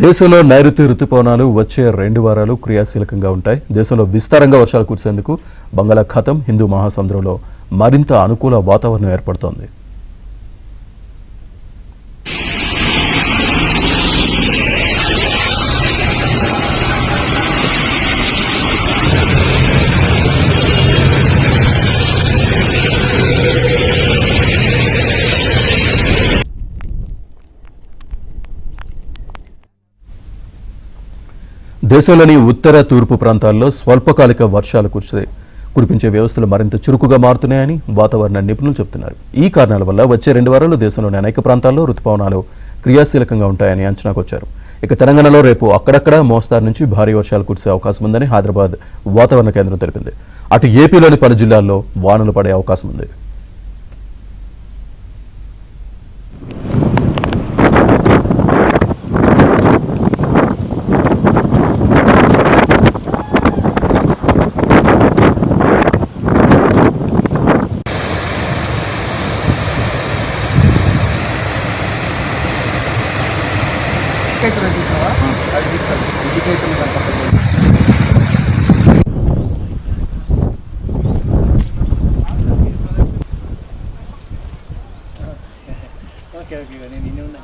దేశంలో నైరుతి రుతుపవనాలు వచ్చే 2 వారాలు క్రియాశీలకంగా ఉంటాయి. దేశంలో విస్తారంగా వర్షాలు కురిసేందుకు బంగాళాఖాతం, హిందూ మహాసముద్రంలో మరింత అనుకూల వాతావరణం ఏర్పడుతోంది. దేశంలోని ఉత్తర, తూర్పు ప్రాంతాల్లో స్వల్పకాలిక వర్షాలు కురిపించే వ్యవస్థలు మరింత చురుకుగా మారుతున్నాయని వాతావరణ నిపుణులు చెబుతున్నారు. ఈ కారణాల వల్ల వచ్చే 2 వారాల్లో దేశంలోని అనేక ప్రాంతాల్లో రుతుపవనాలు క్రియాశీలకంగా ఉంటాయని అంచనాకు వచ్చారు. ఇక తెలంగాణలో రేపు అక్కడక్కడ మోస్తారు నుంచి భారీ వర్షాలు కురిసే అవకాశం ఉందని హైదరాబాద్ వాతావరణ కేంద్రం తెలిపింది. అటు ఏపీలోని పలు జిల్లాల్లో వానలు పడే అవకాశం ఉంది. ఓకే నేను నిన్నే ఉన్నా.